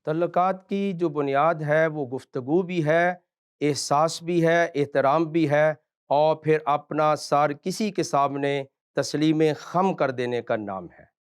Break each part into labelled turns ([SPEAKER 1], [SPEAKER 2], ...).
[SPEAKER 1] تعلقات کی جو بنیاد ہے وہ گفتگو بھی ہے، احساس بھی ہے، احترام بھی ہے، اور پھر اپنا سر کسی کے سامنے تسلیم خم کر دینے کا نام ہے۔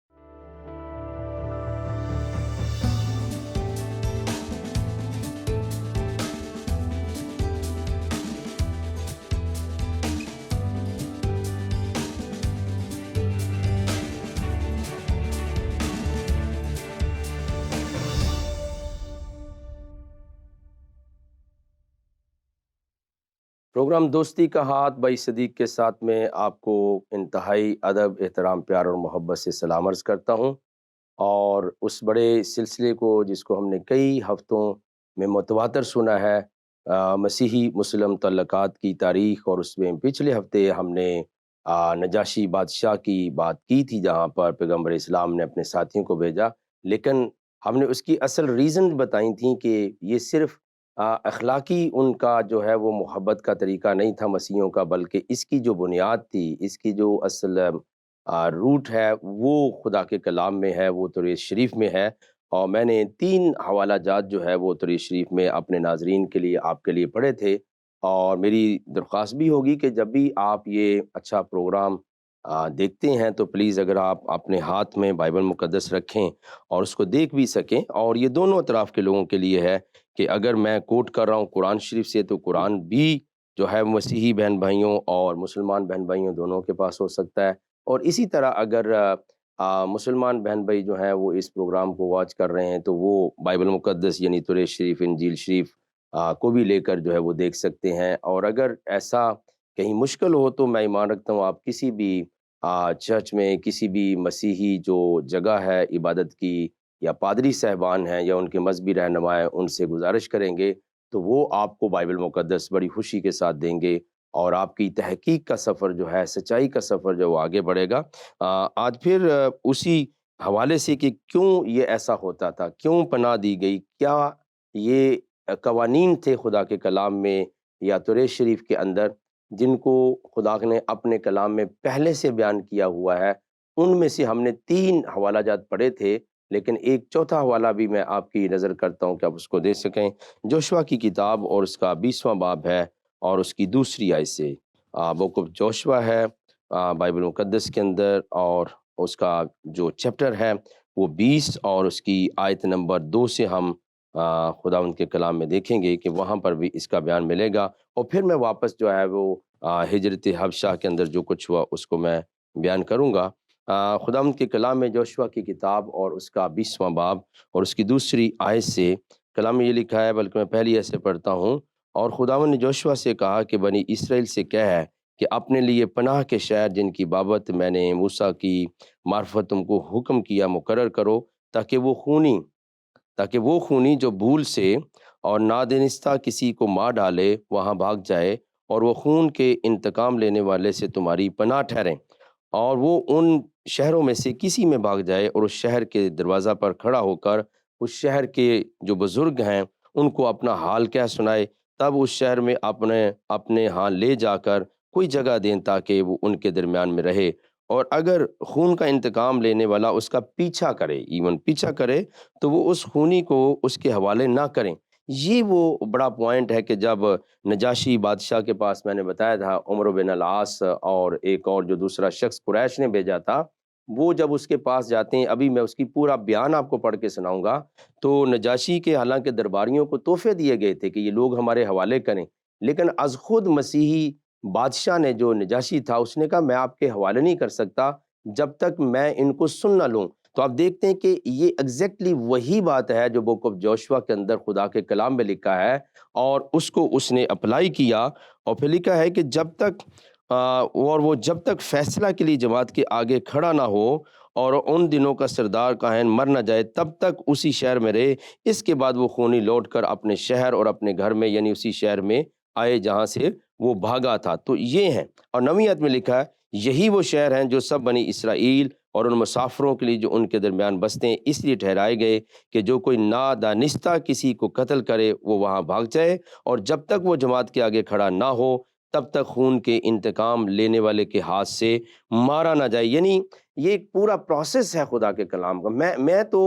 [SPEAKER 1] پروگرام دوستی کا ہاتھ بائی صدیق کے ساتھ میں آپ کو انتہائی ادب، احترام، پیار اور محبت سے سلام عرض کرتا ہوں، اور اس بڑے سلسلے کو جس کو ہم نے کئی ہفتوں میں متواتر سنا ہے، مسیحی مسلم تعلقات کی تاریخ، اور اس میں پچھلے ہفتے ہم نے نجاشی بادشاہ کی بات کی تھی جہاں پر پیغمبر اسلام نے اپنے ساتھیوں کو بھیجا، لیکن ہم نے اس کی اصل ریزن بتائی تھیں کہ یہ صرف اخلاقی ان کا جو ہے وہ محبت کا طریقہ نہیں تھا مسیحیوں کا، بلکہ اس کی جو بنیاد تھی، اس کی جو اصل روٹ ہے، وہ خدا کے کلام میں ہے، وہ تورات شریف میں ہے۔ اور میں نے 3 حوالہ جات جو ہے وہ تورات شریف میں اپنے ناظرین کے لیے، آپ کے لیے پڑھے تھے، اور میری درخواست بھی ہوگی کہ جب بھی آپ یہ اچھا پروگرام دیکھتے ہیں تو پلیز اگر آپ اپنے ہاتھ میں بائبل مقدس رکھیں اور اس کو دیکھ بھی سکیں، اور یہ دونوں اطراف کے لوگوں کے لیے ہے کہ اگر میں کوٹ کر رہا ہوں قرآن شریف سے تو قرآن بھی جو ہے مسیحی بہن بھائیوں اور مسلمان بہن بھائیوں دونوں کے پاس ہو سکتا ہے، اور اسی طرح اگر مسلمان بہن بھائی جو ہیں وہ اس پروگرام کو واچ کر رہے ہیں تو وہ بائبل مقدس یعنی تورات شریف، انجیل شریف کو بھی لے کر جو ہے وہ دیکھ سکتے ہیں۔ اور اگر ایسا کہیں مشکل ہو تو میں ایمان رکھتا ہوں آپ کسی بھی چرچ میں، کسی بھی مسیحی جو جگہ ہے عبادت کی، یا پادری صاحبان ہیں یا ان کے مذہبی رہنما ہیں، ان سے گزارش کریں گے تو وہ آپ کو بائبل مقدس بڑی خوشی کے ساتھ دیں گے، اور آپ کی تحقیق کا سفر جو ہے، سچائی کا سفر جو وہ آگے بڑھے گا۔ آج پھر اسی حوالے سے کہ کیوں یہ ایسا ہوتا تھا، کیوں پناہ دی گئی، کیا یہ قوانین تھے خدا کے کلام میں یا تورات شریف کے اندر جن کو خدا نے اپنے کلام میں پہلے سے بیان کیا ہوا ہے۔ ان میں سے ہم نے 3 حوالہ جات پڑھے تھے، لیکن ایک چوتھا حوالہ بھی میں آپ کی نظر کرتا ہوں کہ آپ اس کو دے سکیں۔ جوشوا کی کتاب اور اس کا 20واں باب ہے، اور اس کی دوسری آیت سے بک آف جوشوا ہے بائبل مقدس کے اندر، اور اس کا جو چیپٹر ہے وہ 20 اور اس کی آیت نمبر 2 سے ہم خدا ان کے کلام میں دیکھیں گے کہ وہاں پر بھی اس کا بیان ملے گا، اور پھر میں واپس جو ہے وہ ہجرت حبشہ کے اندر جو کچھ ہوا اس کو میں بیان کروں گا۔ خداوند کے کلام میں جوشوا کی کتاب اور اس کا 20واں باب اور اس کی دوسری آیت سے کلام میں یہ لکھا ہے، بلکہ میں پہلی ایسے پڑھتا ہوں۔ اور خداوند نے جوشوا سے کہا کہ بنی اسرائیل سے کہہ ہے کہ اپنے لیے پناہ کے شہر جن کی بابت میں نے موسیٰ کی معرفت تم کو حکم کیا مقرر کرو، تاکہ وہ خونی جو بھول سے اور نادانستہ کسی کو مار ڈالے وہاں بھاگ جائے، اور وہ خون کے انتقام لینے والے سے تمہاری پناہ ٹھہریں، اور وہ ان شہروں میں سے کسی میں بھاگ جائے اور اس شہر کے دروازہ پر کھڑا ہو کر اس شہر کے جو بزرگ ہیں ان کو اپنا حال کیا سنائے، تب اس شہر میں اپنے ہاں لے جا کر کوئی جگہ دیں تاکہ وہ ان کے درمیان میں رہے، اور اگر خون کا انتقام لینے والا اس کا پیچھا کرے تو وہ اس خونی کو اس کے حوالے نہ کریں۔ یہ وہ بڑا پوائنٹ ہے کہ جب نجاشی بادشاہ کے پاس میں نے بتایا تھا عمرو بن العاص اور ایک اور جو دوسرا شخص قریش نے بھیجا تھا، وہ جب اس کے پاس جاتے ہیں، ابھی میں اس کی پورا بیان آپ کو پڑھ کے سناؤں گا، تو نجاشی کے حالانکہ درباریوں کو تحفے دیے گئے تھے کہ یہ لوگ ہمارے حوالے کریں، لیکن از خود مسیحی بادشاہ نے جو نجاشی تھا اس نے کہا میں آپ کے حوالے نہیں کر سکتا جب تک میں ان کو سن نہ لوں۔ تو آپ دیکھتے ہیں کہ یہ ایگزیکٹلی وہی بات ہے جو بک آف جوشوا کے اندر خدا کے کلام میں لکھا ہے، اور اس کو اس نے اپلائی کیا، اور پھر لکھا ہے کہ جب تک فیصلہ کے لیے جماعت کے آگے کھڑا نہ ہو اور ان دنوں کا سردار کاہن مر نہ جائے تب تک اسی شہر میں رہے، اس کے بعد وہ خونی لوٹ کر اپنے شہر اور اپنے گھر میں یعنی اسی شہر میں آئے جہاں سے وہ بھاگا تھا۔ تو یہ ہیں، اور نویت میں لکھا ہے یہی وہ شہر ہیں جو سب بنی اسرائیل اور ان مسافروں کے لیے جو ان کے درمیان بستے ہیں اس لیے ٹھہرائے گئے کہ جو کوئی نادانستہ کسی کو قتل کرے وہ وہاں بھاگ جائے، اور جب تک وہ جماعت کے آگے کھڑا نہ ہو تب تک خون کے انتقام لینے والے کے ہاتھ سے مارا نہ جائے۔ یعنی یہ ایک پورا پروسیس ہے خدا کے کلام کا۔ میں تو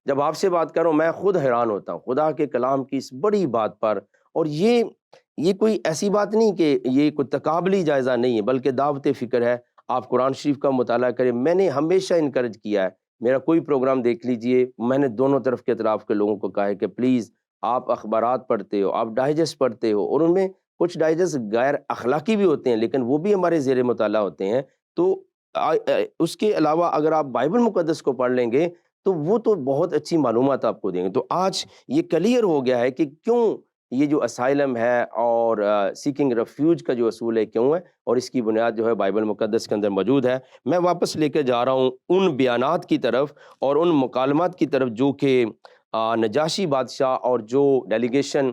[SPEAKER 1] جب آپ سے بات کر رہا ہوں میں خود حیران ہوتا ہوں خدا کے کلام کی اس بڑی بات پر۔ اور یہ کوئی ایسی بات نہیں کہ یہ کوئی تقابلی جائزہ نہیں ہے، بلکہ دعوت فکر ہے۔ آپ قرآن شریف کا مطالعہ کریں، میں نے ہمیشہ انکریج کیا ہے، میرا کوئی پروگرام دیکھ لیجئے، میں نے دونوں طرف کے اطراف کے لوگوں کو کہا ہے کہ پلیز آپ اخبارات پڑھتے ہو، آپ ڈائجسٹ پڑھتے ہو، اور ان میں کچھ ڈائجسٹ غیر اخلاقی بھی ہوتے ہیں لیکن وہ بھی ہمارے زیر مطالعہ ہوتے ہیں۔ تو اس کے علاوہ اگر آپ بائبل مقدس کو پڑھ لیں گے تو وہ تو بہت اچھی معلومات آپ کو دیں گے۔ تو آج یہ کلیئر ہو گیا ہے کہ کیوں یہ جو اسائلم ہے اور سیکنگ ریفیوج کا جو اصول ہے کیوں ہے، اور اس کی بنیاد جو ہے بائبل مقدس کے اندر موجود ہے۔ میں واپس لے کے جا رہا ہوں ان بیانات کی طرف اور ان مکالمات کی طرف جو کہ نجاشی بادشاہ اور جو ڈیلیگیشن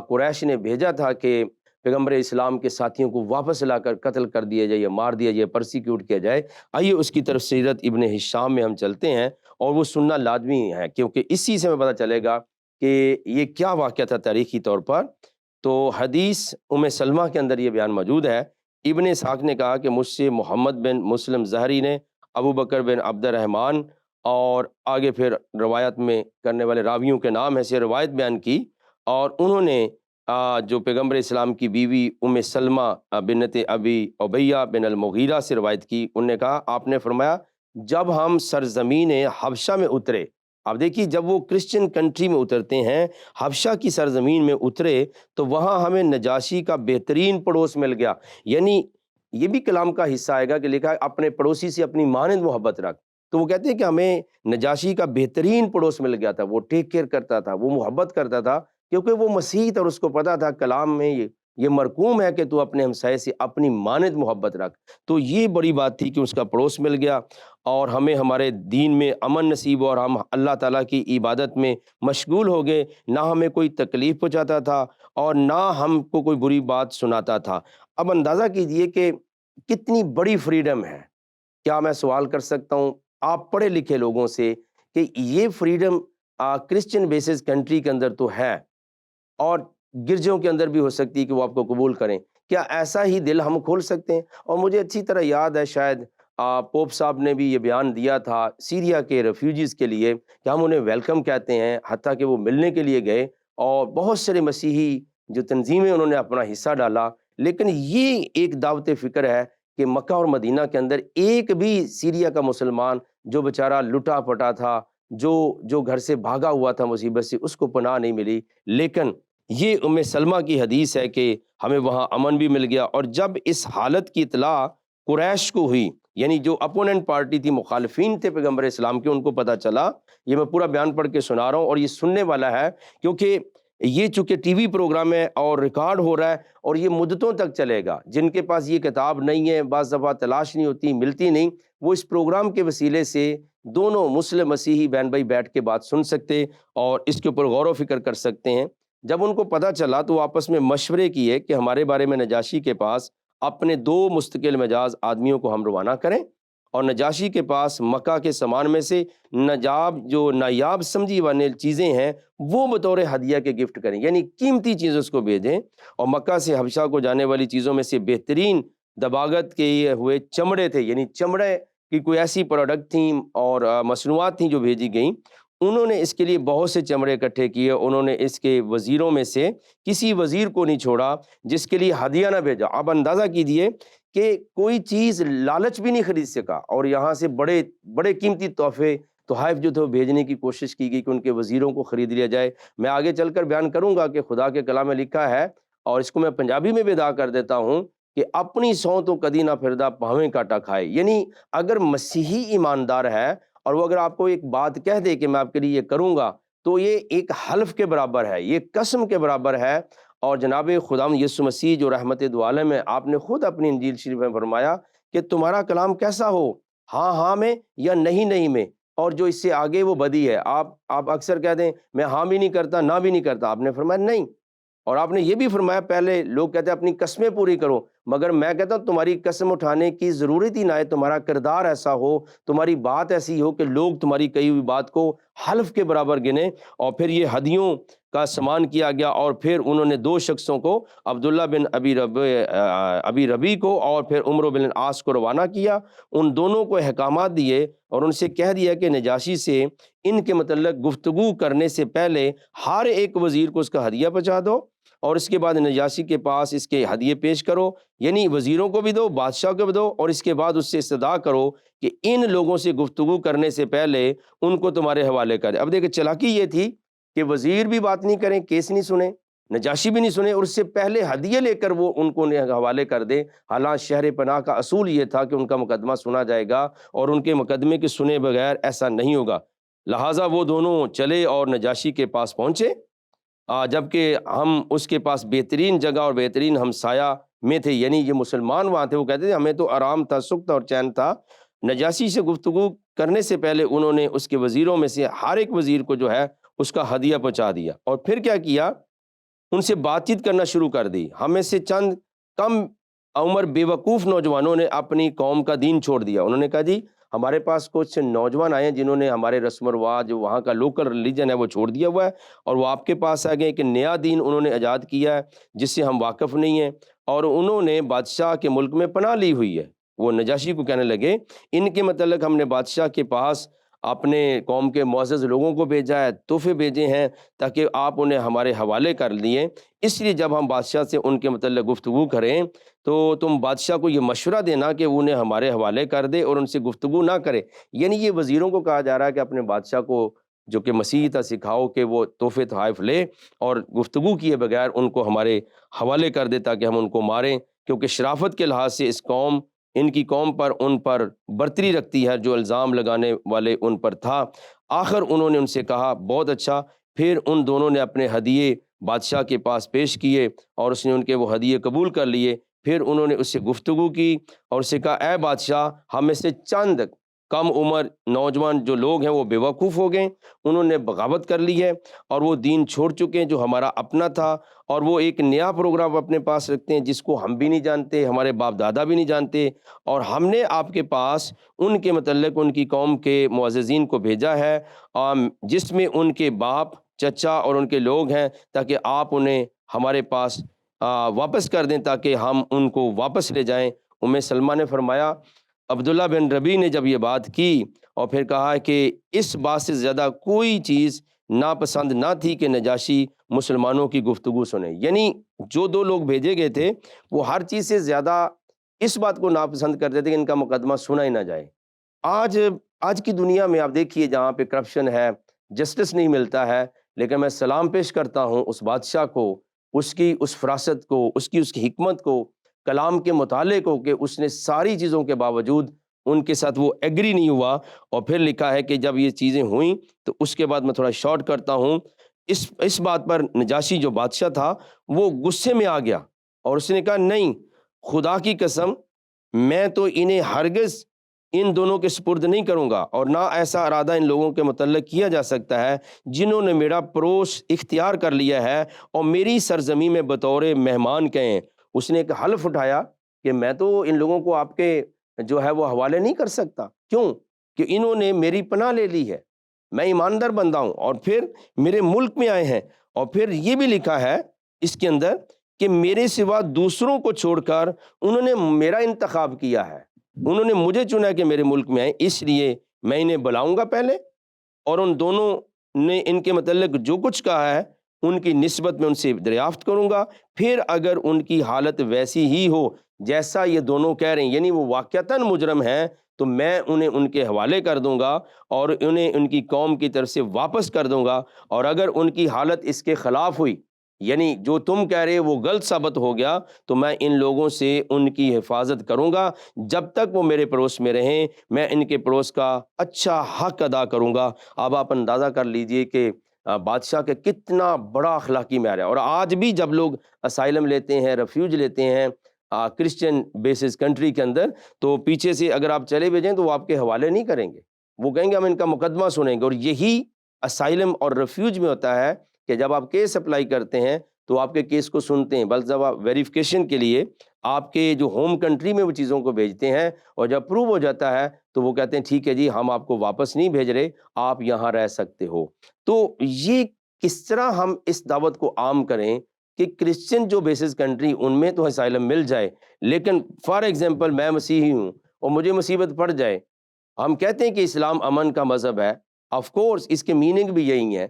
[SPEAKER 1] قریش نے بھیجا تھا کہ پیغمبر اسلام کے ساتھیوں کو واپس لا کر قتل کر دیا جائے یا مار دیا جائے، پرسیکیوٹ کیا جائے۔ آئیے اس کی طرف سیرت ابن ہشام میں ہم چلتے ہیں، اور وہ سننا لازمی ہے کیونکہ اسی سے ہمیں پتہ چلے گا کہ یہ کیا واقعہ تھا تاریخی طور پر۔ تو حدیث سلمہ کے اندر یہ بیان موجود ہے۔ ابن اسحاق نے کہا کہ مجھ سے محمد بن مسلم زہری نے ابو بکر بن عبد الرحمن، اور آگے پھر روایت میں کرنے والے راویوں کے نام ہے سے روایت بیان کی، اور انہوں نے جو پیغمبر اسلام کی بیوی سلمہ بنت ابی عبیہ بن المغیرہ سے روایت کی۔ انہوں نے کہا آپ نے فرمایا جب ہم سرزمین حبشہ میں اترے، اب دیکھیے جب وہ کرسچن کنٹری میں اترتے ہیں، حبشہ کی سرزمین میں اترے، تو وہاں ہمیں نجاشی کا بہترین پڑوس مل گیا۔ یعنی یہ بھی کلام کا حصہ آئے گا کہ لکھا ہے اپنے پڑوسی سے اپنی مانند محبت رکھ۔ تو وہ کہتے ہیں کہ ہمیں نجاشی کا بہترین پڑوس مل گیا تھا، وہ ٹیک کیئر کرتا تھا، وہ محبت کرتا تھا، کیونکہ وہ مسیح تھا اور اس کو پتا تھا کلام میں یہ مرقوم ہے کہ تو اپنے ہمسائے سے اپنی مانند محبت رکھ۔ تو یہ بڑی بات تھی کہ اس کا پڑوس مل گیا، اور ہمیں ہمارے دین میں امن نصیب ہوا، اور ہم اللہ تعالیٰ کی عبادت میں مشغول ہو گئے، نہ ہمیں کوئی تکلیف پہنچاتا تھا اور نہ ہم کو کوئی بری بات سناتا تھا۔ اب اندازہ کیجئے کہ کتنی بڑی فریڈم ہے۔ کیا میں سوال کر سکتا ہوں آپ پڑھے لکھے لوگوں سے کہ یہ فریڈم کرسچن بیسز کنٹری کے اندر تو ہے، اور گرجوں کے اندر بھی ہو سکتی ہے کہ وہ آپ کو قبول کریں، کیا ایسا ہی دل ہم کھول سکتے ہیں؟ اور مجھے اچھی طرح یاد ہے، شاید پوپ صاحب نے بھی یہ بیان دیا تھا سیریا کے ریفیوجیز کے لیے کہ ہم انہیں ویلکم کہتے ہیں، حتیٰ کہ وہ ملنے کے لیے گئے، اور بہت سارے مسیحی جو تنظیمیں انہوں نے اپنا حصہ ڈالا۔ لیکن یہ ایک دعوت فکر ہے کہ مکہ اور مدینہ کے اندر ایک بھی سیریا کا مسلمان جو بیچارہ لٹا پٹا تھا، جو گھر سے بھاگا ہوا تھا مصیبت سے، اس کو پناہ نہیں ملی۔ لیکن یہ سلمہ کی حدیث ہے کہ ہمیں وہاں امن بھی مل گیا، اور جب اس حالت کی اطلاع قریش کو ہوئی، یعنی جو اپوننٹ پارٹی تھی، مخالفین تھے پیغمبر اسلام کے، ان کو پتہ چلا، یہ میں پورا بیان پڑھ کے سنا رہا ہوں اور یہ سننے والا ہے، کیونکہ یہ چونکہ ٹی وی پروگرام ہے اور ریکارڈ ہو رہا ہے، اور یہ مدتوں تک چلے گا۔ جن کے پاس یہ کتاب نہیں ہے، بعض دفعہ تلاش نہیں ہوتی، ملتی نہیں، وہ اس پروگرام کے وسیلے سے دونوں مسلم مسیحی بہن بھائی بیٹھ کے بات سن سکتے اور اس کے اوپر غور و فکر کر سکتے ہیں۔ جب ان کو پتہ چلا تو وہ آپس میں مشورے کیے کہ ہمارے بارے میں نجاشی کے پاس اپنے 2 مستقل مزاج آدمیوں کو ہم روانہ کریں، اور نجاشی کے پاس مکہ کے سامان میں سے نایاب سمجھی والی چیزیں ہیں وہ بطور ہدیہ کے گفٹ کریں، یعنی قیمتی چیز اس کو بھیجیں، اور مکہ سے حبشہ کو جانے والی چیزوں میں سے بہترین دباغت کے یہ ہوئے چمڑے تھے، یعنی چمڑے کی کوئی ایسی پروڈکٹ تھیں اور مصنوعات تھیں جو بھیجی گئیں۔ انہوں نے اس کے لیے بہت سے چمڑے اکٹھے کیے، انہوں نے اس کے وزیروں میں سے کسی وزیر کو نہیں چھوڑا جس کے لیے ہدیہ نہ بھیجا۔ اب اندازہ کیجئے کہ کوئی چیز لالچ بھی نہیں خرید سکا، اور یہاں سے بڑے بڑے قیمتی تحفے تحائف جو تھے وہ بھیجنے کی کوشش کی گئی کہ ان کے وزیروں کو خرید لیا جائے۔ میں آگے چل کر بیان کروں گا کہ خدا کے کلام میں لکھا ہے، اور اس کو میں پنجابی میں بھی ادا کر دیتا ہوں کہ اپنی سو تو کدی نہ پھردا پاویں کاٹا کھائے۔ یعنی اگر مسیحی ایماندار ہے اور وہ اگر آپ کو ایک بات کہہ دے کہ میں آپ کے لیے یہ کروں گا، تو یہ ایک حلف کے برابر ہے، یہ قسم کے برابر ہے۔ اور جناب خداوند یسوع مسیح جو رحمت دو عالم ہے، آپ نے خود اپنی انجیل شریف میں فرمایا کہ تمہارا کلام کیسا ہو، ہاں ہاں میں یا نہیں نہیں میں، اور جو اس سے آگے وہ بدی ہے۔ آپ اکثر کہتے ہیں میں ہاں بھی نہیں کرتا نہ بھی نہیں کرتا، آپ نے فرمایا نہیں، اور آپ نے یہ بھی فرمایا پہلے لوگ کہتے ہیں اپنی قسمیں پوری کرو، مگر میں کہتا ہوں تمہاری قسم اٹھانے کی ضرورت ہی نہ ہے، تمہارا کردار ایسا ہو، تمہاری بات ایسی ہو کہ لوگ تمہاری کہی ہوئی بات کو حلف کے برابر گنیں۔ اور پھر یہ ہدیوں کا سامان کیا گیا، اور پھر انہوں نے دو شخصوں کو، عبداللہ بن ابی ربی کو اور پھر عمرو بن العاص کو روانہ کیا۔ ان دونوں کو احکامات دیے اور ان سے کہہ دیا کہ نجاشی سے ان کے متعلق گفتگو کرنے سے پہلے ہر ایک وزیر کو اس کا ہدیہ پہنچا دو، اور اس کے بعد نجاشی کے پاس اس کے ہدیے پیش کرو، یعنی وزیروں کو بھی دو، بادشاہ کو بھی دو، اور اس کے بعد اس سے استدعا کرو کہ ان لوگوں سے گفتگو کرنے سے پہلے ان کو تمہارے حوالے کرے۔ اب دیکھیں چلاکی یہ تھی کہ وزیر بھی بات نہیں کریں، کیس نہیں سنیں، نجاشی بھی نہیں سنے، اور اس سے پہلے ہدیے لے کر وہ ان کو حوالے کر دے۔ حالانکہ شہر پناہ کا اصول یہ تھا کہ ان کا مقدمہ سنا جائے گا، اور ان کے مقدمے کے سنے بغیر ایسا نہیں ہوگا۔ لہٰذا وہ دونوں چلے اور نجاشی کے پاس پہنچے، جبکہ ہم اس کے پاس بہترین جگہ اور بہترین ہمسایہ میں تھے، یعنی یہ مسلمان وہاں تھے، وہ کہتے تھے ہمیں تو آرام تھا، سکھ تھا اور چین تھا۔ نجاشی سے گفتگو کرنے سے پہلے انہوں نے اس کے وزیروں میں سے ہر ایک وزیر کو جو ہے اس کا ہدیہ پہنچا دیا، اور پھر کیا کیا، ان سے بات چیت کرنا شروع کر دی۔ ہمیں سے چند کم عمر بے وقوف نوجوانوں نے اپنی قوم کا دین چھوڑ دیا۔ انہوں نے کہا جی ہمارے پاس کچھ نوجوان آئے ہیں جنہوں نے ہمارے رسم و رواج، جو وہاں کا لوکل ریلیجن ہے، وہ چھوڑ دیا ہوا ہے، اور وہ آپ کے پاس آ گئے کہ نیا دین انہوں نے ایجاد کیا ہے جس سے ہم واقف نہیں ہیں، اور انہوں نے بادشاہ کے ملک میں پناہ لی ہوئی ہے۔ وہ نجاشی کو کہنے لگے ان کے متعلق ہم نے بادشاہ کے پاس اپنے قوم کے معزز لوگوں کو بھیجا ہے، تحفے بھیجے ہیں تاکہ آپ انہیں ہمارے حوالے کر لیے، اس لیے جب ہم بادشاہ سے ان کے متعلق گفتگو کریں تو تم بادشاہ کو یہ مشورہ دینا کہ انہیں ہمارے حوالے کر دے اور ان سے گفتگو نہ کرے۔ یعنی یہ وزیروں کو کہا جا رہا ہے کہ اپنے بادشاہ کو جو کہ مسیحی تھا سکھاؤ کہ وہ تحفے تحائف لے اور گفتگو کیے بغیر ان کو ہمارے حوالے کر دے تاکہ ہم ان کو ماریں، کیونکہ شرافت کے لحاظ سے اس قوم، ان کی قوم پر ان پر برتری رکھتی ہے، جو الزام لگانے والے ان پر تھا۔ آخر انہوں نے ان سے کہا بہت اچھا، پھر ان دونوں نے اپنے ہدیے بادشاہ کے پاس پیش کیے اور اس نے ان کے وہ ہدیے قبول کر لیے۔ پھر انہوں نے اس سے گفتگو کی اور اس سے کہا اے بادشاہ، ہم میں سے چند کم عمر نوجوان جو لوگ ہیں وہ بے وقوف ہو گئے، انہوں نے بغاوت کر لی ہے اور وہ دین چھوڑ چکے ہیں جو ہمارا اپنا تھا، اور وہ ایک نیا پروگرام اپنے پاس رکھتے ہیں جس کو ہم بھی نہیں جانتے، ہمارے باپ دادا بھی نہیں جانتے، اور ہم نے آپ کے پاس ان کے متعلق ان کی قوم کے معززین کو بھیجا ہے جس میں ان کے باپ، چچا اور ان کے لوگ ہیں، تاکہ آپ انہیں ہمارے پاس واپس کر دیں تاکہ ہم ان کو واپس لے جائیں۔ سلمہ نے فرمایا، عبداللہ بن ربی نے جب یہ بات کی اور پھر کہا کہ اس بات سے زیادہ کوئی چیز ناپسند نہ تھی کہ نجاشی مسلمانوں کی گفتگو سنے، یعنی جو دو لوگ بھیجے گئے تھے وہ ہر چیز سے زیادہ اس بات کو ناپسند کرتے تھے کہ ان کا مقدمہ سنا ہی نہ جائے۔ آج کی دنیا میں آپ دیکھیے جہاں پہ کرپشن ہے، جسٹس نہیں ملتا ہے، لیکن میں سلام پیش کرتا ہوں اس بادشاہ کو، اس کی اس فراست کو، اس کی حکمت کو، کلام کے مطالعے کو، کہ اس نے ساری چیزوں کے باوجود ان کے ساتھ وہ ایگری نہیں ہوا۔ اور پھر لکھا ہے کہ جب یہ چیزیں ہوئیں تو اس کے بعد میں تھوڑا شارٹ کرتا ہوں، اس بات پر نجاشی جو بادشاہ تھا وہ غصے میں آ گیا اور اس نے کہا نہیں، خدا کی قسم میں تو انہیں ہرگز ان دونوں کے سپرد نہیں کروں گا، اور نہ ایسا ارادہ ان لوگوں کے متعلق کیا جا سکتا ہے جنہوں نے میرا پڑوس اختیار کر لیا ہے اور میری سرزمین میں بطور مہمان گئے ہیں۔ اس نے ایک حلف اٹھایا کہ میں تو ان لوگوں کو آپ کے جو ہے وہ حوالے نہیں کر سکتا، کیوں کہ انہوں نے میری پناہ لے لی ہے، میں ایماندار بندہ ہوں، اور پھر میرے ملک میں آئے ہیں، اور پھر یہ بھی لکھا ہے اس کے اندر کہ میرے سوا دوسروں کو چھوڑ کر انہوں نے میرا انتخاب کیا ہے، انہوں نے مجھے چنا کہ میرے ملک میں آئے، اس لیے میں انہیں بلاؤں گا پہلے، اور ان دونوں نے ان کے متعلق جو کچھ کہا ہے ان کی نسبت میں ان سے دریافت کروں گا، پھر اگر ان کی حالت ویسی ہی ہو جیسا یہ دونوں کہہ رہے ہیں، یعنی وہ واقعتاً مجرم ہیں، تو میں انہیں ان کے حوالے کر دوں گا اور انہیں ان کی قوم کی طرف سے واپس کر دوں گا، اور اگر ان کی حالت اس کے خلاف ہوئی، یعنی جو تم کہہ رہے وہ غلط ثابت ہو گیا، تو میں ان لوگوں سے ان کی حفاظت کروں گا، جب تک وہ میرے پڑوس میں رہیں میں ان کے پڑوس کا اچھا حق ادا کروں گا۔ اب آپ اندازہ کر لیجئے کہ بادشاہ کا کتنا بڑا اخلاقی معیار ہے، اور آج بھی جب لوگ اسائلم لیتے ہیں، ریفیوج لیتے ہیں کرسچن بیسز کنٹری کے اندر، تو پیچھے سے اگر آپ چلے بھی جائیں تو وہ آپ کے حوالے نہیں کریں گے، وہ کہیں گے ہم ان کا مقدمہ سنیں گے۔ اور یہی اسائلم اور ریفیوج میں ہوتا ہے کہ جب آپ کیس اپلائی کرتے ہیں تو آپ کے کیس کو سنتے ہیں، بلکہ ویریفیکیشن کے لیے آپ کے جو ہوم کنٹری میں وہ چیزوں کو بھیجتے ہیں، اور جب پروو ہو جاتا ہے تو وہ کہتے ہیں ٹھیک ہے جی ہم آپ کو واپس نہیں بھیج رہے، آپ یہاں رہ سکتے ہو۔ تو یہ کس طرح ہم اس دعوت کو عام کریں کہ کرسچن جو بیسز کنٹری ان میں تو اسائلم مل جائے، لیکن فار ایگزامپل میں مسیحی ہوں اور مجھے مصیبت پڑ جائے، ہم کہتے ہیں کہ اسلام امن کا مذہب ہے، آف کورس اس کے میننگ بھی یہی ہے۔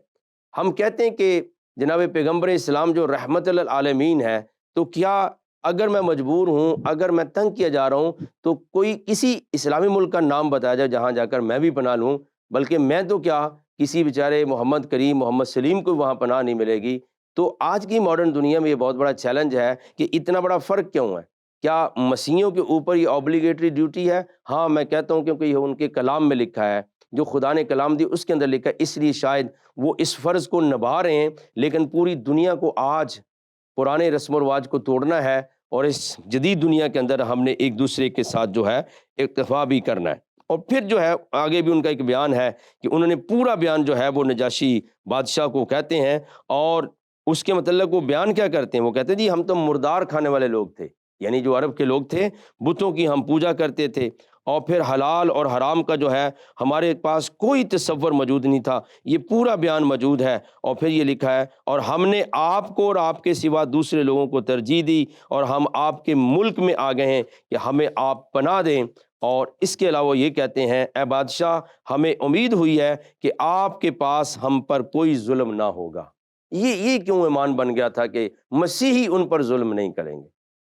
[SPEAKER 1] ہم کہتے ہیں کہ جناب پیغمبر اسلام جو رحمت للعالمین ہے، تو کیا اگر میں مجبور ہوں، اگر میں تنگ کیا جا رہا ہوں، تو کوئی کسی اسلامی ملک کا نام بتایا جائے جہاں جا کر میں بھی پناہ لوں، بلکہ میں تو کیا کسی بیچارے محمد کریم محمد سلیم کو وہاں پناہ نہیں ملے گی۔ تو آج کی ماڈرن دنیا میں یہ بہت بڑا چیلنج ہے کہ اتنا بڑا فرق کیوں ہے؟ کیا مسیحیوں کے اوپر یہ اوبلیگیٹری ڈیوٹی ہے؟ ہاں میں کہتا ہوں کیونکہ یہ ان کے کلام میں لکھا ہے، جو خدا نے کلام دی اس کے اندر لکھا ہے، اس لیے شاید وہ اس فرض کو نبھا رہے ہیں، لیکن پوری دنیا کو آج پرانے رسم و رواج کو توڑنا ہے، اور اس جدید دنیا کے اندر ہم نے ایک دوسرے کے ساتھ جو ہے اکتفا بھی کرنا ہے۔ اور پھر جو ہے آگے بھی ان کا ایک بیان ہے کہ انہوں نے پورا بیان جو ہے وہ نجاشی بادشاہ کو کہتے ہیں، اور اس کے متعلق وہ بیان کیا کرتے ہیں؟ وہ کہتے ہیں جی ہم تو مردار کھانے والے لوگ تھے، یعنی جو عرب کے لوگ تھے بتوں کی ہم پوجا کرتے تھے، اور پھر حلال اور حرام کا جو ہے ہمارے پاس کوئی تصور موجود نہیں تھا۔ یہ پورا بیان موجود ہے، اور پھر یہ لکھا ہے اور ہم نے آپ کو اور آپ کے سوا دوسرے لوگوں کو ترجیح دی، اور ہم آپ کے ملک میں آ گئے ہیں کہ ہمیں آپ پناہ دیں۔ اور اس کے علاوہ یہ کہتے ہیں اے بادشاہ ہمیں امید ہوئی ہے کہ آپ کے پاس ہم پر کوئی ظلم نہ ہوگا۔ یہ کیوں ایمان بن گیا تھا کہ مسیحی ان پر ظلم نہیں کریں گے؟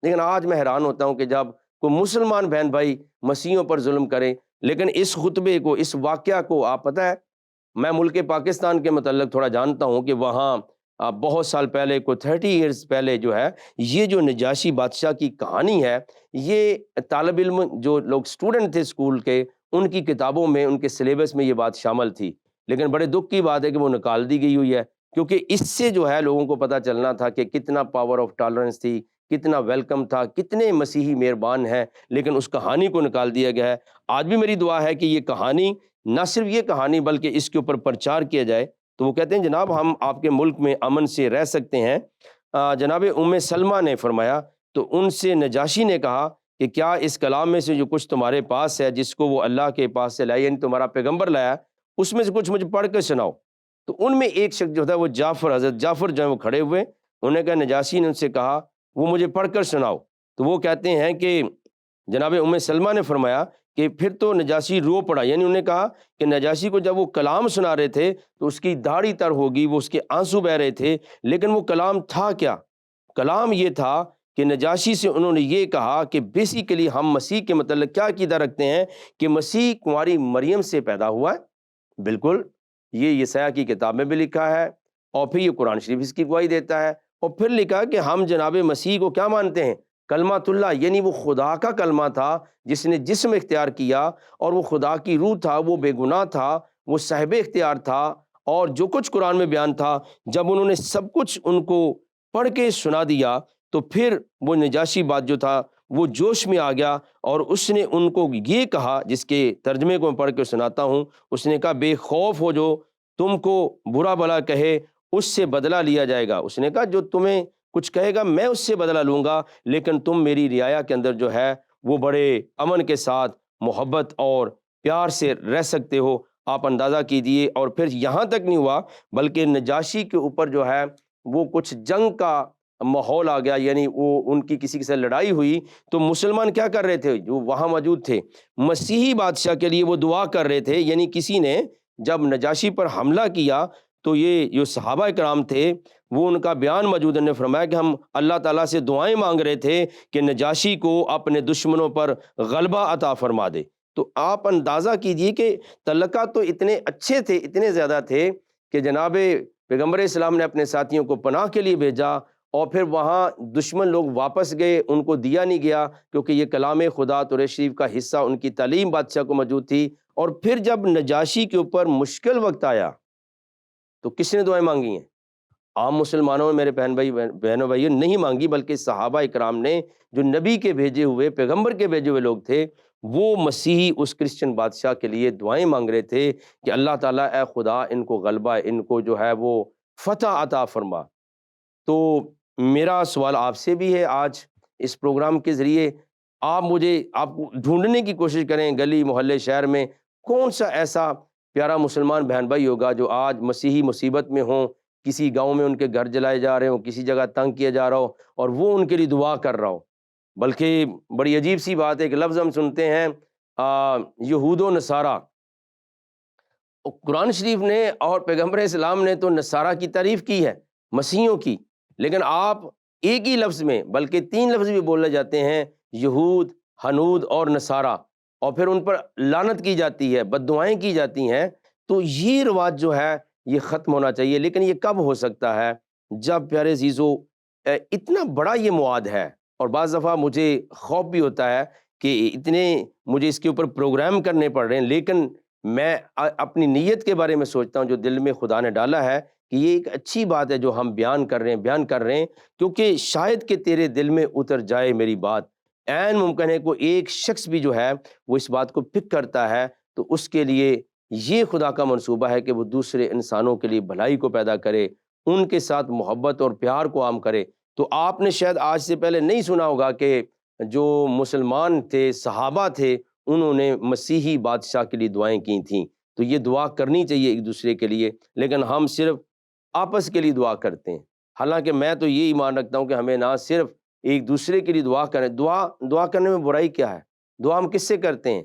[SPEAKER 1] لیکن آج میں حیران ہوتا ہوں کہ جب کوئی مسلمان بہن بھائی مسیحیوں پر ظلم کرے، لیکن اس خطبے کو اس واقعہ کو آپ پتہ ہے میں ملک پاکستان کے متعلق تھوڑا جانتا ہوں کہ وہاں بہت سال پہلے کوئی 30 ایئرز پہلے جو ہے یہ جو نجاشی بادشاہ کی کہانی ہے، یہ طالب علم جو لوگ اسٹوڈنٹ تھے اسکول کے ان کی کتابوں میں ان کے سلیبس میں یہ بات شامل تھی، لیکن بڑے دکھ کی بات ہے کہ وہ نکال دی گئی ہوئی ہے، کیونکہ اس سے جو ہے لوگوں کو پتہ چلنا تھا کہ کتنا پاور آف ٹالرنس تھی، کتنا ویلکم تھا، کتنے مسیحی مہربان ہیں، لیکن اس کہانی کو نکال دیا گیا ہے۔ آج بھی میری دعا ہے کہ یہ کہانی نہ صرف یہ کہانی بلکہ اس کے اوپر پرچار کیا جائے۔ تو وہ کہتے ہیں جناب ہم آپ کے ملک میں امن سے رہ سکتے ہیں۔ جناب ام سلمہ نے فرمایا تو ان سے نجاشی نے کہا کہ کیا اس کلام میں سے جو کچھ تمہارے پاس ہے جس کو وہ اللہ کے پاس سے لایا، یعنی تمہارا پیغمبر لایا، اس میں سے کچھ مجھے پڑھ کر سناؤ۔ تو ان میں ایک شخص جو تھا وہ حضرت جعفر جو ہے وہ کھڑے ہوئے، انہوں نے کہا نجاشی نے ان سے کہا وہ مجھے پڑھ کر سناؤ۔ تو وہ کہتے ہیں کہ جناب ام سلمہ نے فرمایا کہ پھر تو نجاشی رو پڑا، یعنی انہوں نے کہا کہ نجاشی کو جب وہ کلام سنا رہے تھے تو اس کی داڑھی تر ہوگی، وہ اس کے آنسو بہ رہے تھے، لیکن وہ کلام تھا کیا؟ کلام یہ تھا کہ نجاشی سے انہوں نے یہ کہا کہ بیسیکلی ہم مسیح کے متعلق کیا عقیدہ رکھتے ہیں کہ مسیح کنواری مریم سے پیدا ہوا ہے، بالکل یہ یسایہ کی کتاب میں بھی لکھا ہے، اور پھر یہ قرآن شریف اس کی گواہی دیتا ہے، اور پھر لکھا کہ ہم جناب مسیح کو کیا مانتے ہیں؟ کلمۃ اللہ، یعنی وہ خدا کا کلمہ تھا جس نے جسم اختیار کیا، اور وہ خدا کی روح تھا، وہ بے گناہ تھا، وہ صاحب اختیار تھا، اور جو کچھ قرآن میں بیان تھا جب انہوں نے سب کچھ ان کو پڑھ کے سنا دیا تو پھر وہ نجاشی بات جو تھا وہ جوش میں آ گیا، اور اس نے ان کو یہ کہا، جس کے ترجمے کو میں پڑھ کے سناتا ہوں، اس نے کہا بے خوف ہو جو تم کو برا بھلا کہے اس سے بدلہ لیا جائے گا۔ اس نے کہا جو تمہیں کچھ کہے گا میں اس سے بدلہ لوں گا، لیکن تم میری رعایا کے اندر جو ہے وہ بڑے امن کے ساتھ محبت اور پیار سے رہ سکتے ہو۔ آپ اندازہ کیجیے، اور پھر یہاں تک نہیں ہوا بلکہ نجاشی کے اوپر جو ہے وہ کچھ جنگ کا ماحول آ گیا، یعنی وہ ان کی کسی کے ساتھ لڑائی ہوئی تو مسلمان کیا کر رہے تھے جو وہاں موجود تھے؟ مسیحی بادشاہ کے لیے وہ دعا کر رہے تھے، یعنی کسی نے جب نجاشی پر حملہ کیا تو یہ جو صحابہ کرام تھے وہ ان کا بیان موجود ہے، نے فرمایا کہ ہم اللہ تعالیٰ سے دعائیں مانگ رہے تھے کہ نجاشی کو اپنے دشمنوں پر غلبہ عطا فرما دے۔ تو آپ اندازہ کیجئے کہ تعلقات تو اتنے اچھے تھے، اتنے زیادہ تھے کہ جناب پیغمبر اسلام نے اپنے ساتھیوں کو پناہ کے لیے بھیجا، اور پھر وہاں دشمن لوگ واپس گئے، ان کو دیا نہیں گیا کیونکہ یہ کلام خدا تورات شریف کا حصہ ان کی تعلیم بادشاہ کو موجود تھی۔ اور پھر جب نجاشی کے اوپر مشکل وقت آیا تو کس نے دعائیں مانگی ہیں؟ عام مسلمانوں میں میرے بہنوں بھائیوں نہیں مانگی، بلکہ صحابہ اکرام نے جو نبی کے بھیجے ہوئے پیغمبر کے بھیجے ہوئے لوگ تھے وہ مسیحی اس کرسچن بادشاہ کے لیے دعائیں مانگ رہے تھے کہ اللہ تعالیٰ اے خدا ان کو غلبہ، ان کو جو ہے وہ فتح عطا فرما۔ تو میرا سوال آپ سے بھی ہے آج اس پروگرام کے ذریعے، آپ ڈھونڈنے کی کوشش کریں گلی محلے شہر میں کون سا ایسا پیارا مسلمان بہن بھائی ہوگا جو آج مسیحی مصیبت میں ہوں، کسی گاؤں میں ان کے گھر جلائے جا رہے ہوں، کسی جگہ تنگ کیا جا رہا ہو اور وہ ان کے لیے دعا کر رہا ہو۔ بلکہ بڑی عجیب سی بات ہے کہ لفظ ہم سنتے ہیں یہود و نصارہ، قرآن شریف نے اور پیغمبر اسلام نے تو نصارہ کی تعریف کی ہے، مسیحیوں کی، لیکن آپ ایک ہی لفظ میں بلکہ 3 لفظ بھی بولے جاتے ہیں، یہود، ہنود اور نصارہ، اور پھر ان پر لعنت کی جاتی ہے، بد دعائیں کی جاتی ہیں۔ تو یہ رواج جو ہے یہ ختم ہونا چاہیے، لیکن یہ کب ہو سکتا ہے؟ جب پیارے عزیزو اتنا بڑا یہ مواد ہے، اور بعض دفعہ مجھے خوف بھی ہوتا ہے کہ اتنے مجھے اس کے اوپر پروگرام کرنے پڑ رہے ہیں، لیکن میں اپنی نیت کے بارے میں سوچتا ہوں جو دل میں خدا نے ڈالا ہے کہ یہ ایک اچھی بات ہے جو ہم بیان کر رہے ہیں، کیونکہ شاید کہ تیرے دل میں اتر جائے میری بات۔ عین ممکن ہے کوئی ایک شخص بھی جو ہے وہ اس بات کو پک کرتا ہے، تو اس کے لیے یہ خدا کا منصوبہ ہے کہ وہ دوسرے انسانوں کے لیے بھلائی کو پیدا کرے، ان کے ساتھ محبت اور پیار کو عام کرے۔ تو آپ نے شاید آج سے پہلے نہیں سنا ہوگا کہ جو مسلمان تھے، صحابہ تھے، انہوں نے مسیحی بادشاہ کے لیے دعائیں کی تھیں۔ تو یہ دعا کرنی چاہیے ایک دوسرے کے لیے، لیکن ہم صرف آپس کے لیے دعا کرتے ہیں۔ حالانکہ میں تو یہ ایمان رکھتا ہوں کہ ہمیں نہ صرف ایک دوسرے کے لیے دعا کریں، دعا کرنے میں برائی کیا ہے؟ دعا ہم کس سے کرتے ہیں؟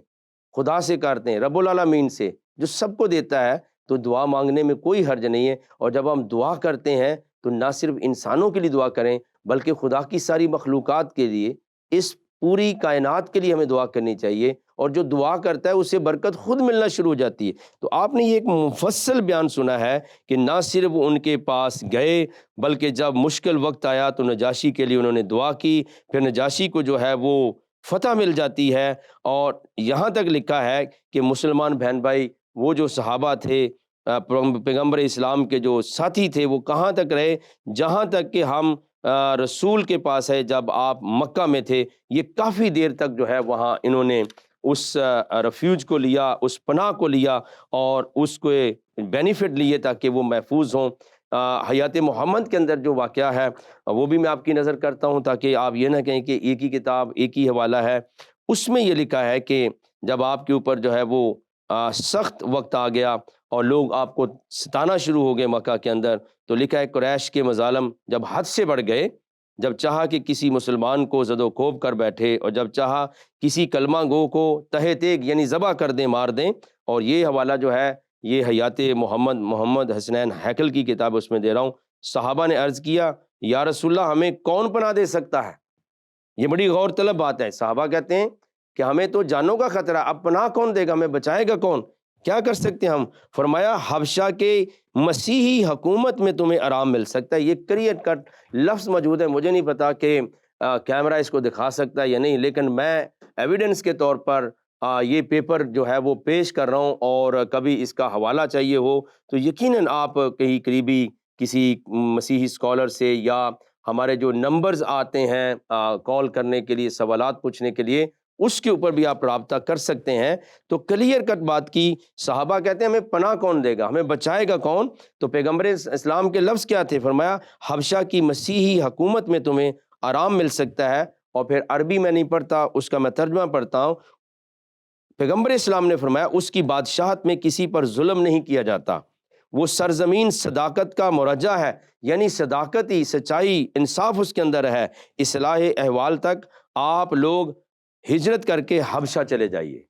[SPEAKER 1] خدا سے کرتے ہیں، رب العالمین سے، جو سب کو دیتا ہے۔ تو دعا مانگنے میں کوئی حرج نہیں ہے، اور جب ہم دعا کرتے ہیں تو نہ صرف انسانوں کے لیے دعا کریں بلکہ خدا کی ساری مخلوقات کے لیے، اس پوری کائنات کے لیے ہمیں دعا کرنی چاہیے، اور جو دعا کرتا ہے اسے برکت خود ملنا شروع ہو جاتی ہے۔ تو آپ نے یہ ایک مفصل بیان سنا ہے کہ نہ صرف ان کے پاس گئے بلکہ جب مشکل وقت آیا تو نجاشی کے لیے انہوں نے دعا کی، پھر نجاشی کو جو ہے وہ فتح مل جاتی ہے، اور یہاں تک لکھا ہے کہ مسلمان بہن بھائی وہ جو صحابہ تھے، پیغمبر اسلام کے جو ساتھی تھے، وہ کہاں تک رہے؟ جہاں تک کہ ہم رسول کے پاس ہے، جب آپ مکہ میں تھے، یہ کافی دیر تک جو ہے وہاں انہوں نے اس ریفیوج کو لیا، اس پناہ کو لیا اور اس کو بینیفٹ لیے تاکہ وہ محفوظ ہوں۔ حیات محمد کے اندر جو واقعہ ہے وہ بھی میں آپ کی نظر کرتا ہوں تاکہ آپ یہ نہ کہیں کہ ایک ہی کتاب ایک ہی حوالہ ہے۔ اس میں یہ لکھا ہے کہ جب آپ کے اوپر جو ہے وہ سخت وقت آ گیا اور لوگ آپ کو ستانا شروع ہو گئے مکہ کے اندر، تو لکھا ہے قریش کے مظالم جب حد سے بڑھ گئے، جب چاہا کہ کسی مسلمان کو زد و کوب کر بیٹھے، اور جب چاہا کسی کلمہ گو کو تہہ تیگ یعنی ذبح کر دیں، مار دیں۔ اور یہ حوالہ جو ہے یہ حیات محمد حسنین ہیکل کی کتاب، اس میں دے رہا ہوں۔ صحابہ نے عرض کیا یا رسول اللہ ہمیں کون پناہ دے سکتا ہے؟ یہ بڑی غور طلب بات ہے۔ صحابہ کہتے ہیں کہ ہمیں تو جانوں کا خطرہ، اب پناہ کون دے گا، ہمیں بچائے گا کون؟ کیا کر سکتے ہیں ہم؟ فرمایا حبشہ کے مسیحی حکومت میں تمہیں آرام مل سکتا ہے۔ یہ کلیئر کٹ لفظ موجود ہے، مجھے نہیں پتا کہ کیمرہ اس کو دکھا سکتا ہے یا نہیں، لیکن میں ایویڈنس کے طور پر یہ پیپر جو ہے وہ پیش کر رہا ہوں، اور کبھی اس کا حوالہ چاہیے ہو تو یقیناً آپ کہیں قریبی کسی مسیحی اسکالر سے، یا ہمارے جو نمبرز آتے ہیں کال کرنے کے لیے، سوالات پوچھنے کے لیے، اس کے اوپر بھی آپ رابطہ کر سکتے ہیں۔ تو کلیئر کٹ بات کی، صحابہ کہتے ہیں ہمیں پناہ کون دے گا، ہمیں بچائے گا کون؟ تو پیغمبر اسلام کے لفظ کیا تھے؟ فرمایا حبشہ کی مسیحی حکومت میں تمہیں آرام مل سکتا ہے۔ اور پھر عربی میں نہیں پڑھتا، اس کا میں ترجمہ پڑھتا ہوں۔ پیغمبر اسلام نے فرمایا اس کی بادشاہت میں کسی پر ظلم نہیں کیا جاتا، وہ سرزمین صداقت کا مرجع ہے، یعنی صداقت ہی، سچائی، انصاف اس کے اندر ہے۔ اصلاح احوال تک آپ لوگ ہجرت کر کے حبشہ چلے جائیے۔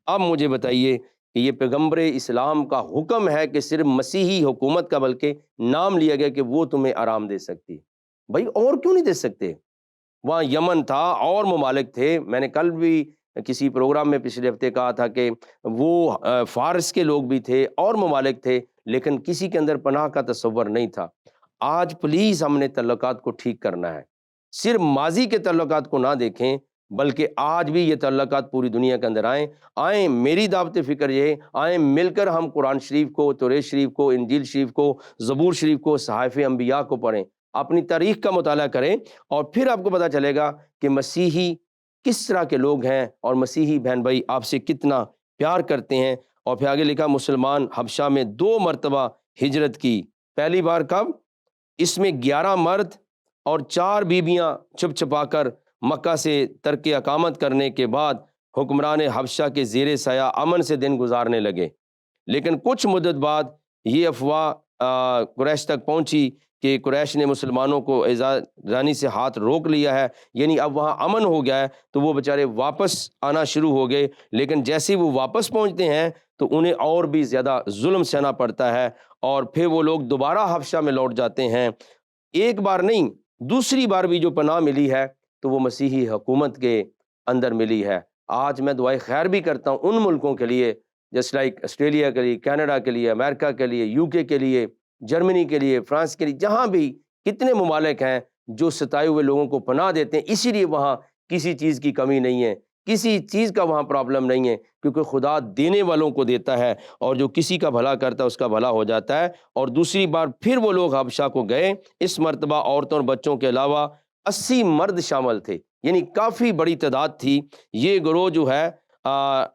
[SPEAKER 1] اب مجھے بتائیے کہ یہ پیغمبر اسلام کا حکم ہے کہ صرف مسیحی حکومت کا بلکہ نام لیا گیا کہ وہ تمہیں آرام دے سکتی، بھائی اور کیوں نہیں دے سکتے؟ وہاں یمن تھا اور ممالک تھے، میں نے کل بھی کسی پروگرام میں پچھلے ہفتے کہا تھا کہ وہ فارس کے لوگ بھی تھے اور ممالک تھے، لیکن کسی کے اندر پناہ کا تصور نہیں تھا۔ آج پلیز ہم نے تعلقات کو ٹھیک کرنا ہے، صرف ماضی کے تعلقات کو نہ دیکھیں بلکہ آج بھی یہ تعلقات پوری دنیا کے اندر آئیں۔ میری دعوت فکر یہ آئیں، مل کر ہم قرآن شریف کو، توریت شریف کو، انجیل شریف کو، زبور شریف کو، صحائف انبیاء کو پڑھیں، اپنی تاریخ کا مطالعہ کریں، اور پھر آپ کو پتہ چلے گا کہ مسیحی کس طرح کے لوگ ہیں، اور مسیحی بہن بھائی آپ سے کتنا پیار کرتے ہیں۔ اور پھر آگے لکھا مسلمان حبشہ میں 2 مرتبہ ہجرت کی، پہلی بار کب؟ اس میں 11 مرد اور 4 بیویاں چھپ چھپا کر مکہ سے ترک اقامت کرنے کے بعد حکمران حبشہ کے زیر سایہ امن سے دن گزارنے لگے۔ لیکن کچھ مدت بعد یہ افواہ قریش تک پہنچی کہ قریش نے مسلمانوں کو ایزانی سے ہاتھ روک لیا ہے، یعنی اب وہاں امن ہو گیا ہے، تو وہ بیچارے واپس آنا شروع ہو گئے۔ لیکن جیسے وہ واپس پہنچتے ہیں تو انہیں اور بھی زیادہ ظلم سہنا پڑتا ہے، اور پھر وہ لوگ دوبارہ حبشہ میں لوٹ جاتے ہیں۔ ایک بار نہیں، دوسری بار بھی جو پناہ ملی ہے تو وہ مسیحی حکومت کے اندر ملی ہے۔ آج میں دعائے خیر بھی کرتا ہوں ان ملکوں کے لیے، جیسے لائک آسٹریلیا کے لیے، کینیڈا کے لیے، امریکہ کے لیے، UK کے لیے، جرمنی کے لیے، فرانس کے لیے، جہاں بھی کتنے ممالک ہیں جو ستائے ہوئے لوگوں کو پناہ دیتے ہیں، اسی لیے وہاں کسی چیز کی کمی نہیں ہے، کسی چیز کا وہاں پرابلم نہیں ہے، کیونکہ خدا دینے والوں کو دیتا ہے، اور جو کسی کا بھلا کرتا ہے اس کا بھلا ہو جاتا ہے۔ اور دوسری بار پھر وہ لوگ حبشہ کو گئے، اس مرتبہ عورتوں اور بچوں کے علاوہ 80 مرد شامل تھے، یعنی کافی بڑی تعداد تھی۔ یہ گروہ جو ہے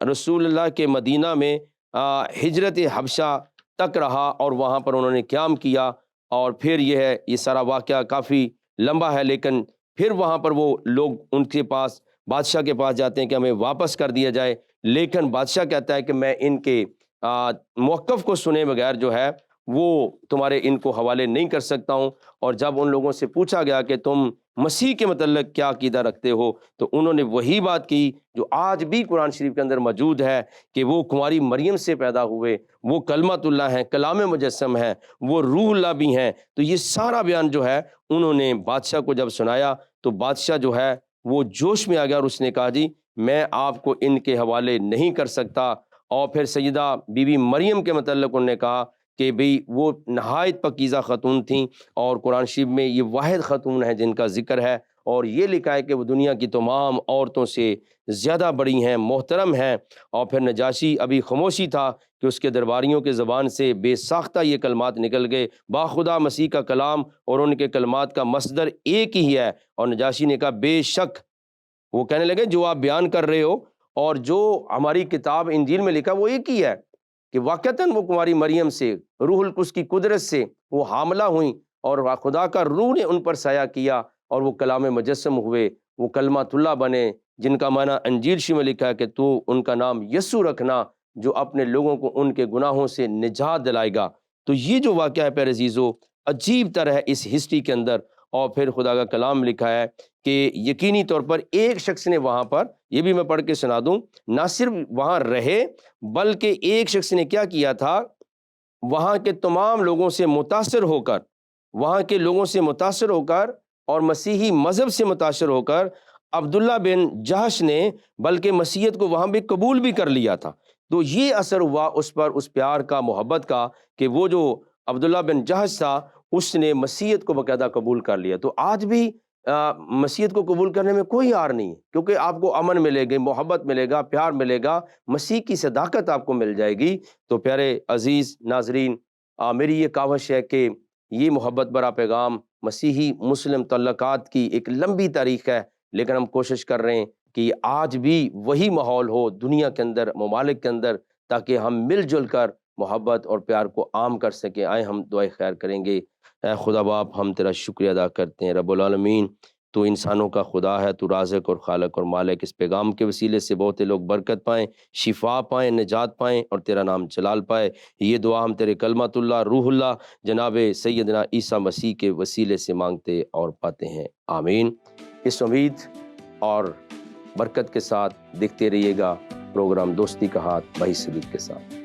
[SPEAKER 1] رسول اللہ کے مدینہ میں ہجرت حبشہ تک رہا، اور وہاں پر انہوں نے قیام کیا، اور پھر یہ سارا واقعہ کافی لمبا ہے، لیکن پھر وہاں پر وہ لوگ ان کے پاس، بادشاہ کے پاس جاتے ہیں کہ ہمیں واپس کر دیا جائے، لیکن بادشاہ کہتا ہے کہ میں ان کے موقف کو سنے بغیر جو ہے وہ تمہارے ان کو حوالے نہیں کر سکتا ہوں۔ اور جب ان لوگوں سے پوچھا گیا کہ تم مسیح کے متعلق کیا عقیدہ رکھتے ہو، تو انہوں نے وہی بات کی جو آج بھی قرآن شریف کے اندر موجود ہے، کہ وہ کنواری مریم سے پیدا ہوئے، وہ کلمۃ اللہ ہیں، کلام مجسم ہیں، وہ روح اللہ بھی ہیں۔ تو یہ سارا بیان جو ہے انہوں نے بادشاہ کو جب سنایا تو بادشاہ جو ہے وہ جوش میں آ گیا، اور اس نے کہا جی میں آپ کو ان کے حوالے نہیں کر سکتا۔ اور پھر سیدہ بی بی مریم کے متعلق انہوں نے کہا کہ بھئی وہ نہایت پاکیزہ خاتون تھیں، اور قرآن شریف میں یہ واحد خاتون ہے جن کا ذکر ہے، اور یہ لکھا ہے کہ وہ دنیا کی تمام عورتوں سے زیادہ بڑی ہیں، محترم ہیں۔ اور پھر نجاشی ابھی خاموشی تھا کہ اس کے درباریوں کے زبان سے بے ساختہ یہ کلمات نکل گئے، باخدا مسیح کا کلام اور ان کے کلمات کا مصدر ایک ہی ہے۔ اور نجاشی نے کہا بے شک، وہ کہنے لگے جو آپ بیان کر رہے ہو اور جو ہماری کتاب انجیل میں لکھا وہ ایک ہی ہے، کہ واقعتاً وہ کنواری مریم سے روح القدس کی قدرت سے وہ حاملہ ہوئیں، اور خدا کا روح نے ان پر سایہ کیا، اور وہ کلام مجسم ہوئے، وہ کلمات اللہ بنے، جن کا معنی انجیل شریف میں لکھا ہے کہ تو ان کا نام یسوع رکھنا، جو اپنے لوگوں کو ان کے گناہوں سے نجات دلائے گا۔ تو یہ جو واقعہ ہے پیارے عزیزو، عجیب طرح ہے اس ہسٹری کے اندر۔ اور پھر خدا کا کلام لکھا ہے کہ یقینی طور پر ایک شخص نے وہاں پر، یہ بھی میں پڑھ کے سنا دوں، نہ صرف وہاں رہے بلکہ ایک شخص نے کیا کیا تھا، وہاں کے تمام لوگوں سے متاثر ہو کر، وہاں کے لوگوں سے متاثر ہو کر اور مسیحی مذہب سے متاثر ہو کر عبداللہ بن جہش نے بلکہ مسیحیت کو وہاں بھی قبول بھی کر لیا تھا۔ تو یہ اثر ہوا اس پر، اس پیار کا، محبت کا، کہ وہ جو عبداللہ بن جہش تھا اس نے مسیحیت کو باقاعدہ قبول کر لیا۔ تو آج بھی مسیحیت کو قبول کرنے میں کوئی عار نہیں ہے، کیونکہ آپ کو امن ملے گا، محبت ملے گا، پیار ملے گا، مسیح کی صداقت آپ کو مل جائے گی۔ تو پیارے عزیز ناظرین، میری یہ کاوش ہے کہ یہ محبت برا پیغام مسیحی مسلم تعلقات کی ایک لمبی تاریخ ہے، لیکن ہم کوشش کر رہے ہیں کہ یہ آج بھی وہی ماحول ہو دنیا کے اندر، ممالک کے اندر، تاکہ ہم مل جل کر محبت اور پیار کو عام کر سکیں۔ آئے ہم دعائے خیر کریں گے۔ اے خدا باپ، ہم تیرا شکریہ ادا کرتے ہیں رب العالمین، تو انسانوں کا خدا ہے، تو رازق اور خالق اور مالک۔ اس پیغام کے وسیلے سے بہت لوگ برکت پائیں، شفا پائیں، نجات پائیں، اور تیرا نام جلال پائے۔ یہ دعا ہم تیرے کلمت اللہ، روح اللہ، جناب سیدنا عیسیٰ مسیح کے وسیلے سے مانگتے اور پاتے ہیں، آمین۔ اس امید اور برکت کے ساتھ دیکھتے رہیے گا پروگرام دوستی کا ہاتھ بھائی صدیق کے ساتھ۔